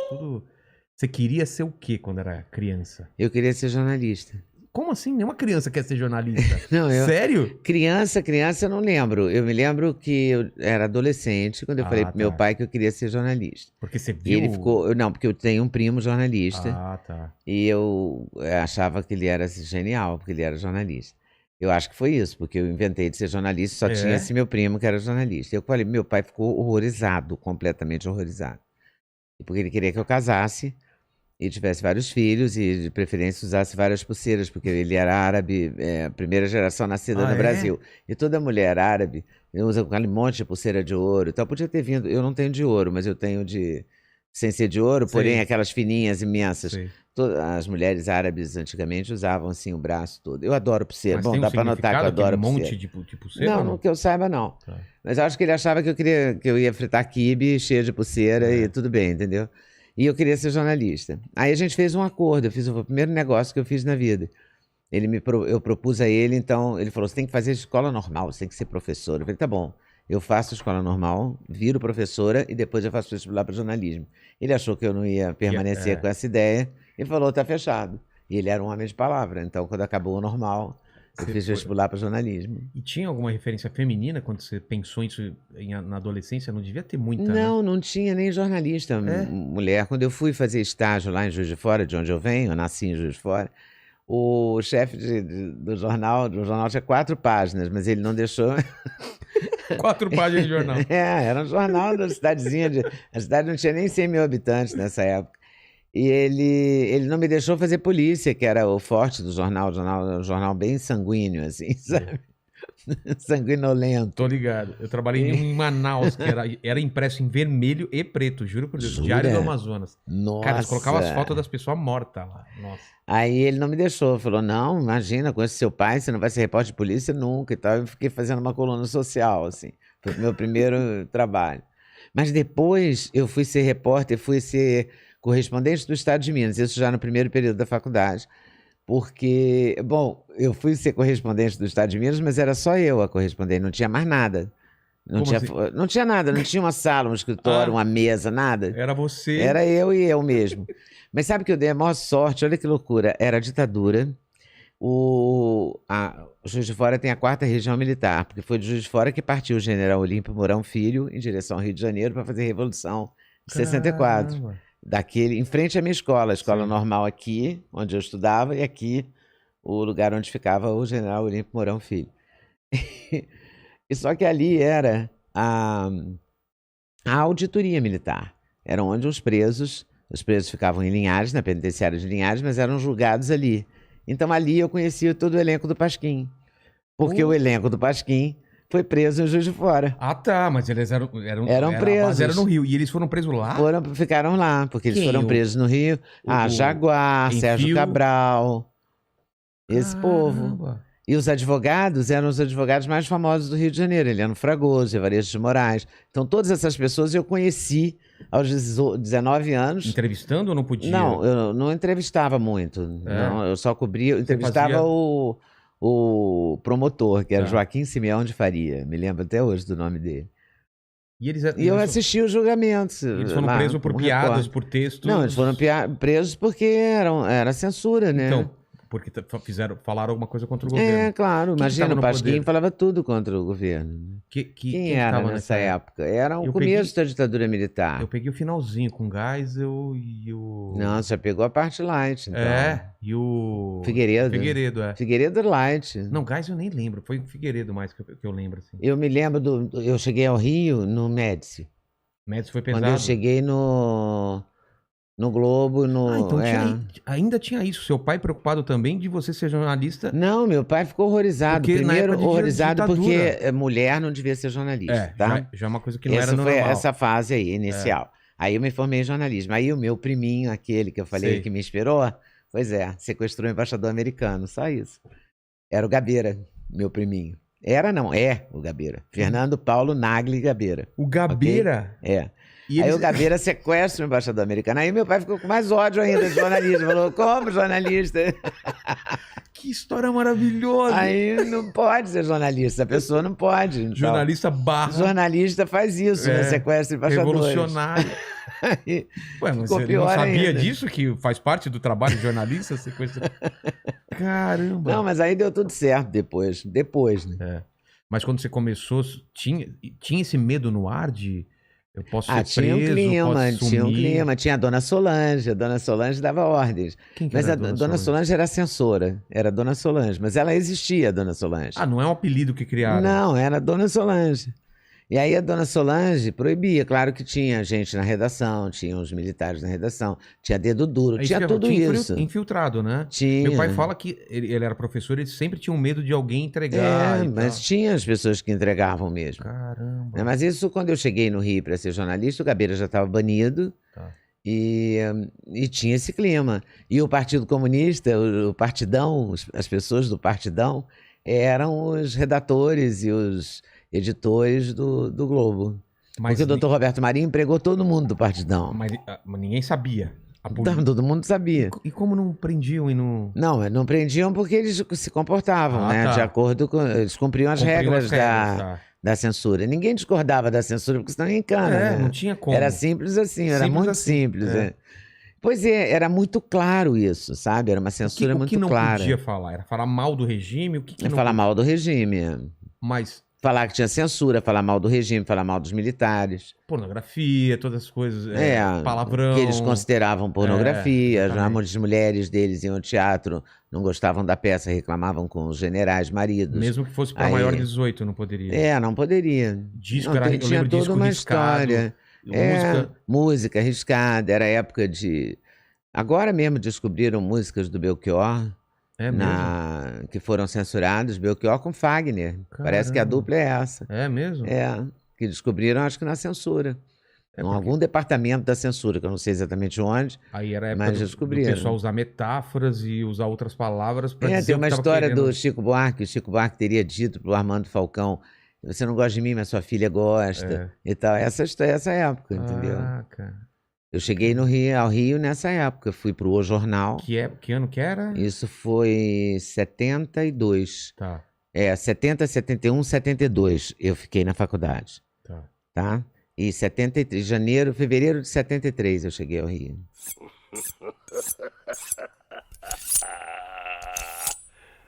Tudo. Você queria ser o quê quando era criança? Eu queria ser jornalista. Como assim? Nenhuma criança quer ser jornalista. Não, Sério? Criança eu não lembro. Eu me lembro que eu era adolescente quando eu falei pro meu pai que eu queria ser jornalista. Porque você E viu... ele ficou... Não, porque eu tenho um primo jornalista. Ah, tá. E eu achava que ele era genial, porque ele era jornalista. Eu acho que foi isso, porque eu inventei de ser jornalista, só tinha esse meu primo que era jornalista. Eu falei, meu pai ficou horrorizado, completamente horrorizado. Porque ele queria que eu casasse e tivesse vários filhos e, de preferência, usasse várias pulseiras, porque ele era árabe, primeira geração nascida no Brasil. E toda mulher árabe usa aquele monte de pulseira de ouro. Então, podia ter vindo... Eu não tenho de ouro, mas eu tenho de... Sem ser de ouro, porém aquelas fininhas, imensas. As mulheres árabes antigamente usavam assim o braço todo. Eu adoro pulseira. Mas bom, dá pra notar que eu adoro pulseira. Monte de pulseira? Não, que eu saiba, não. Tá. Mas eu acho que ele achava que eu ia fritar quibe cheio de pulseira e tudo bem, entendeu? E eu queria ser jornalista. Aí a gente fez um acordo, eu fiz o primeiro negócio que eu fiz na vida. Eu propus a ele, então, ele falou, você tem que fazer escola normal, você tem que ser professora. Eu falei, tá bom, eu faço escola normal, viro professora e depois eu faço vestibular para jornalismo. Ele achou que eu não ia permanecer com essa ideia e falou, tá fechado. E ele era um homem de palavra, então quando acabou o normal, eu fiz vestibular para jornalismo. E tinha alguma referência feminina quando você pensou isso na adolescência? Não devia ter muita, Não, né? Não tinha nem jornalista mulher. Quando eu fui fazer estágio lá em Juiz de Fora, de onde eu venho, eu nasci em Juiz de Fora, o chefe do jornal tinha 4 páginas, mas ele não deixou... 4 páginas de jornal. Era um jornal da cidadezinha. A cidade não tinha nem 100 mil habitantes nessa época. E ele não me deixou fazer polícia, que era o forte do jornal. Um jornal bem sanguíneo, assim, sabe? Sanguinolento. Tô ligado. Eu trabalhei em Manaus, que era impresso em vermelho e preto, juro por Deus. Diário do Amazonas. Nossa. Cara, eles colocavam as fotos das pessoas mortas lá. Nossa. Aí ele não me deixou. Falou, não, imagina, com esse seu pai, você não vai ser repórter de polícia nunca e tal. Eu fiquei fazendo uma coluna social, assim. Foi o meu primeiro trabalho. Mas depois eu fui ser repórter, fui ser correspondente do Estado de Minas. Isso já no primeiro período da faculdade. Porque, bom, eu fui ser correspondente do Estado de Minas, mas era só eu a correspondente, não tinha mais nada. Não tinha nada, não tinha uma sala, um escritório, uma mesa, nada. Era você. Era eu e eu mesmo. Mas sabe que eu dei a maior sorte? Olha que loucura. Era a ditadura. O Juiz de Fora tem a 4ª Região Militar, porque foi de Juiz de Fora que partiu o general Olímpio Mourão Filho em direção ao Rio de Janeiro para fazer a Revolução de 64. Em frente à minha escola, a escola normal aqui, onde eu estudava, e aqui o lugar onde ficava o general Olímpio Mourão Filho. E só que ali era a auditoria militar. Era onde os presos ficavam em Linhares, na penitenciária de Linhares, mas eram julgados ali. Então ali eu conhecia todo o elenco do Pasquim, porque o elenco do Pasquim foi preso em Juiz de Fora. Ah, tá, mas eles eram presos. Mas era no Rio. E eles foram presos lá? Ficaram lá, porque eles foram presos no Rio. Jaguar, Sérgio Cabral, esse povo. E os advogados eram os advogados mais famosos do Rio de Janeiro. Eliano Fragoso, Evaristo de Moraes. Então, todas essas pessoas eu conheci aos 19 anos. Entrevistando ou não podia? Não, eu não entrevistava muito. Não, eu só cobria. Eu entrevistava o promotor, que era Joaquim Simeão de Faria. Me lembro até hoje do nome dele. E eu assisti os julgamentos. Eles foram presos por piadas, por textos? Não, eles foram presos porque era censura, né? Então, porque falaram alguma coisa contra o governo. Claro. Imagina, o Pasquim falava tudo contra o governo. Quem era nessa época? Era o começo da ditadura militar. Eu peguei o finalzinho com o Geisel e o... Não, você já pegou a parte light, então. E o... Figueiredo. Figueiredo light. Não, Geisel eu nem lembro. Foi o Figueiredo mais que eu lembro, assim. Eu me lembro eu cheguei ao Rio no Médici. Médici foi pesado. Quando eu cheguei no Globo, então ainda tinha isso. Seu pai preocupado também de você ser jornalista? Não, meu pai ficou horrorizado. Primeiro horrorizado porque mulher não devia ser jornalista, tá? Já é uma coisa que não era normal. Foi essa fase aí, inicial. Aí eu me formei em jornalismo. Aí o meu priminho, aquele que eu falei que me inspirou, sequestrou o embaixador americano, só isso. Era o Gabeira, meu priminho. É o Gabeira. Fernando Paulo Nagli Gabeira. O Gabeira? Okay? E Aí eles- o Gabeira sequestra o embaixador americano. Aí meu pai ficou com mais ódio ainda de jornalista. Falou, como jornalista? Que história maravilhosa! Aí não pode ser jornalista, a pessoa não pode. Então. Jornalista barra Jornalista faz isso, né? Sequestra embaixadores. revolucionário. Aí Ué, mas ficou você não pior sabia ainda. disso? Que faz parte do trabalho de jornalista? Caramba! Não, mas aí deu tudo certo depois. Depois, né? É. Mas quando você começou, tinha esse medo no ar de eu posso ser Tinha um preso, clima, posso tinha um sumir? clima. Tinha a Dona Solange dava ordens. Quem que Mas era a Dona Dona Solange era censora, era Dona Solange, mas ela existia, a Dona Solange. Ah, não é um apelido que criaram? Não, era a Dona Solange. E aí a Dona Solange proibia, claro que tinha gente na redação, tinha os militares na redação, tinha dedo duro, É tinha que tudo tinha isso. infiltrado, né? Tinha. Meu pai fala que ele era professor, ele sempre tinha um medo de alguém entregar. Mas tinha as pessoas que entregavam mesmo. Caramba. Né, mas isso, quando eu cheguei no Rio para ser jornalista, o Gabeira já estava banido. Tá. E tinha esse clima. E o Partido Comunista, o Partidão, as pessoas do Partidão, eram os redatores e os editores do Globo. Mas, Porque o doutor Roberto Marinho empregou todo mundo do Partidão. mas ninguém sabia. Então, todo mundo sabia. E como não prendiam e não... Não prendiam porque eles se comportavam, né? Tá. De acordo com... Eles cumpriam as regras da censura. Ninguém discordava da censura, porque senão ia encana, né? Não tinha como. Era simples assim, era Simples muito assim, simples. É. Pois é, era muito claro isso, sabe? Era uma censura muito clara. O que não podia falar? Era falar mal do regime? O que não falar mal do regime. Mas... Falar que tinha censura, falar mal do regime, falar mal dos militares. Pornografia, todas as coisas, palavrão. Que eles consideravam pornografia. As mulheres deles iam ao teatro, não gostavam da peça, reclamavam com os generais maridos. Mesmo que fosse para maior de 18, não poderia. Não poderia. Disco não, eu tinha lembro toda disco uma riscado, história. Música riscada, era época de... Agora mesmo descobriram músicas do Belchior... que foram censurados, Belchior com Fagner. Caramba. Parece que a dupla é essa. É mesmo? Que descobriram, acho que na censura. Em algum departamento da censura, que eu não sei exatamente onde. Aí era a época do pessoal usar metáforas e usar outras palavras para dizer tem uma o que história querendo. do Chico Buarque. O Chico Buarque teria dito para o Armando Falcão: você não gosta de mim, mas sua filha gosta. E tal. Essa época, entendeu? Cara. Eu cheguei ao Rio nessa época, fui pro O Jornal. Que ano que era? Isso foi 72. Tá. 70, 71, 72 eu fiquei na faculdade. Tá? E 73, fevereiro de 73 eu cheguei ao Rio.